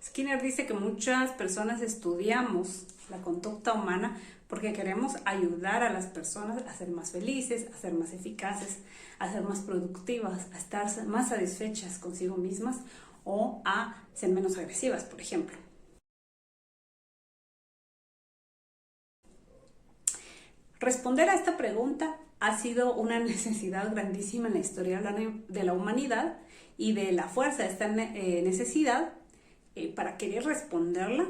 Skinner dice que muchas personas estudiamos la conducta humana porque queremos ayudar a las personas a ser más felices, a ser más eficaces, a ser más productivas, a estar más satisfechas consigo mismas o a ser menos agresivas, por ejemplo. Responder a esta pregunta ha sido una necesidad grandísima en la historia de la humanidad, y de la fuerza de esta necesidad, para querer responderla,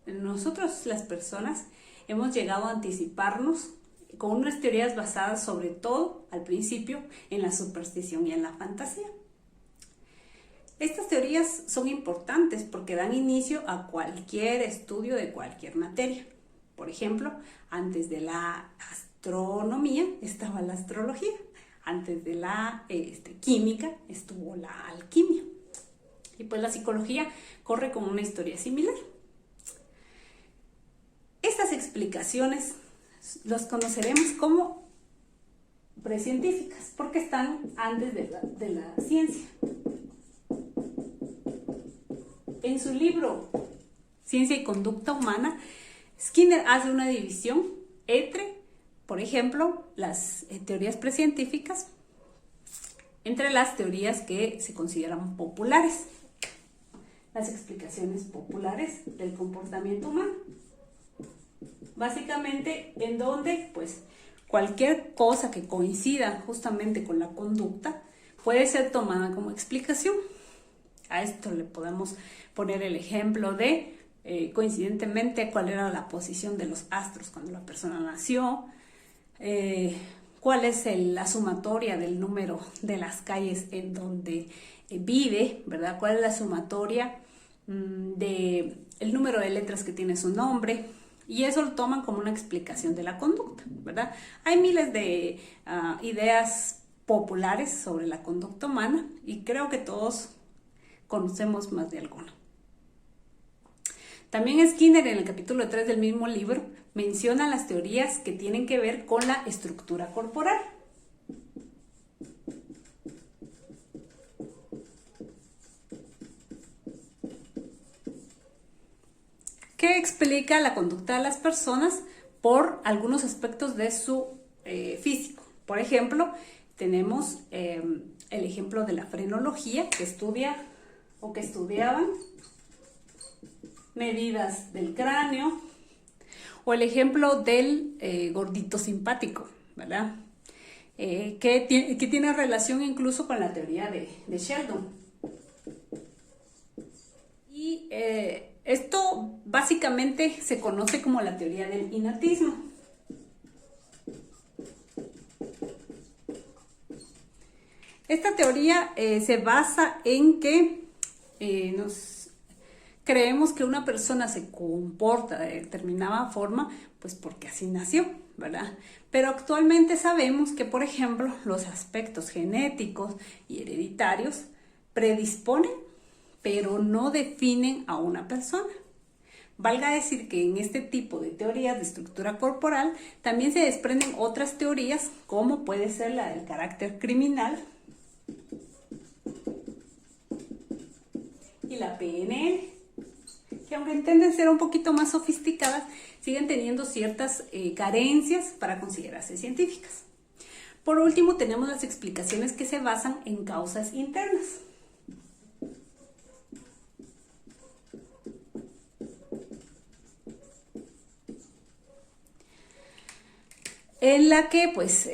nosotros las personas hemos llegado a anticiparnos con unas teorías basadas sobre todo, al principio, en la superstición y en la fantasía. Estas teorías son importantes porque dan inicio a cualquier estudio de cualquier materia. Por ejemplo, antes de la astronomía estaba la astrología, antes de la química estuvo la alquimia. Y pues la psicología corre con una historia similar. Estas explicaciones las conoceremos como precientíficas porque están antes de la ciencia. En su libro Ciencia y Conducta Humana, Skinner hace una división entre, por ejemplo, las teorías precientíficas, entre las teorías que se consideran populares, las explicaciones populares del comportamiento humano. Básicamente, en donde pues cualquier cosa que coincida justamente con la conducta puede ser tomada como explicación. A esto le podemos poner el ejemplo de coincidentemente cuál era la posición de los astros cuando la persona nació, cuál es la sumatoria del número de las calles en donde vive, ¿verdad? Cuál es la sumatoria del número de letras que tiene su nombre, y eso lo toman como una explicación de la conducta, ¿verdad? Hay miles de ideas populares sobre la conducta humana y creo que todos conocemos más de alguna. También Skinner, en el capítulo 3 del mismo libro, menciona las teorías que tienen que ver con la estructura corporal. Que explica la conducta de las personas por algunos aspectos de su físico. Por ejemplo, tenemos el ejemplo de la frenología, que estudia o que estudiaban medidas del cráneo, o el ejemplo del gordito simpático, ¿verdad? Que tiene relación incluso con la teoría de Sheldon. Y esto básicamente se conoce como la teoría del innatismo. Esta teoría se basa en que creemos que una persona se comporta de determinada forma, pues porque así nació, ¿verdad? Pero actualmente sabemos que, por ejemplo, los aspectos genéticos y hereditarios predisponen, pero no definen a una persona. Valga decir que en este tipo de teorías de estructura corporal también se desprenden otras teorías, como puede ser la del carácter criminal y la PNL, que aunque intenten ser un poquito más sofisticadas, siguen teniendo ciertas carencias para considerarse científicas. Por último, tenemos las explicaciones que se basan en causas internas. En la que pues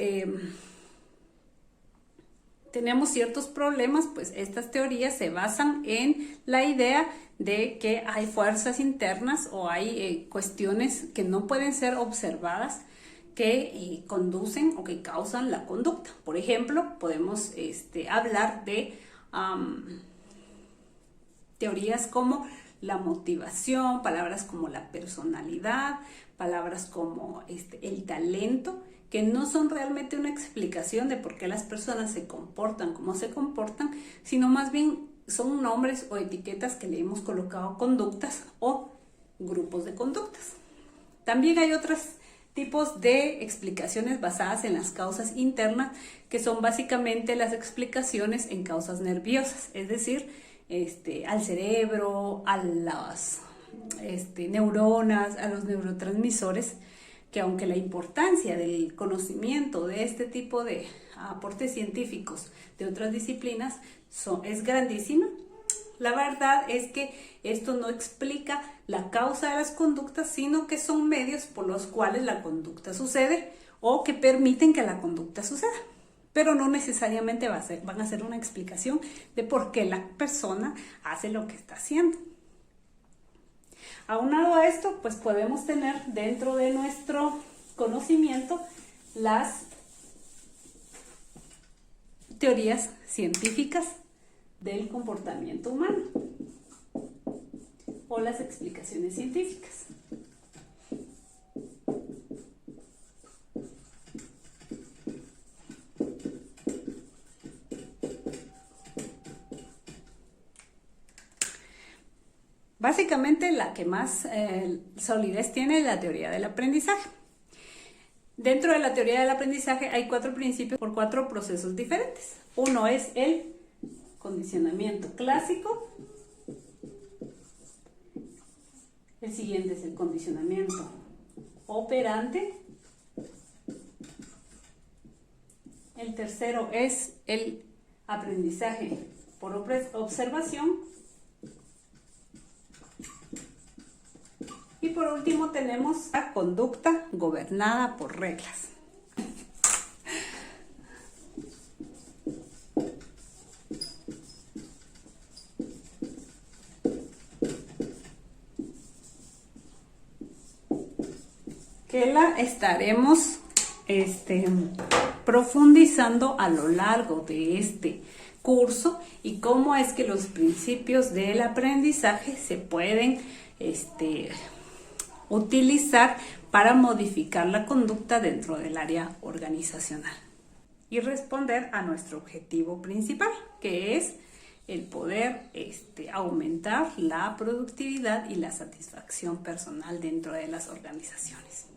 tenemos ciertos problemas, pues estas teorías se basan en la idea de que hay fuerzas internas o hay cuestiones que no pueden ser observadas que conducen o que causan la conducta. Por ejemplo, podemos hablar de teorías como la motivación, palabras como la personalidad, palabras como el talento, que no son realmente una explicación de por qué las personas se comportan como se comportan, sino más bien son nombres o etiquetas que le hemos colocado a conductas o grupos de conductas. También hay otros tipos de explicaciones basadas en las causas internas, que son básicamente las explicaciones en causas nerviosas, es decir, al cerebro, a las neuronas, a los neurotransmisores, que aunque la importancia del conocimiento de este tipo de aportes científicos de otras disciplinas es grandísima, la verdad es que esto no explica la causa de las conductas, sino que son medios por los cuales la conducta sucede o que permiten que la conducta suceda. Pero no necesariamente van a ser una explicación de por qué la persona hace lo que está haciendo. Aunado a esto, pues podemos tener dentro de nuestro conocimiento las teorías científicas del comportamiento humano o las explicaciones científicas. Básicamente la que más solidez tiene es la teoría del aprendizaje. Dentro de la teoría del aprendizaje hay 4 principios por 4 procesos diferentes. Uno es el condicionamiento clásico. El siguiente es el condicionamiento operante. El tercero es el aprendizaje por observación. Y por último tenemos la conducta gobernada por reglas. Que la estaremos profundizando a lo largo de este curso y cómo es que los principios del aprendizaje se pueden utilizar para modificar la conducta dentro del área organizacional y responder a nuestro objetivo principal, que es el poder aumentar la productividad y la satisfacción personal dentro de las organizaciones.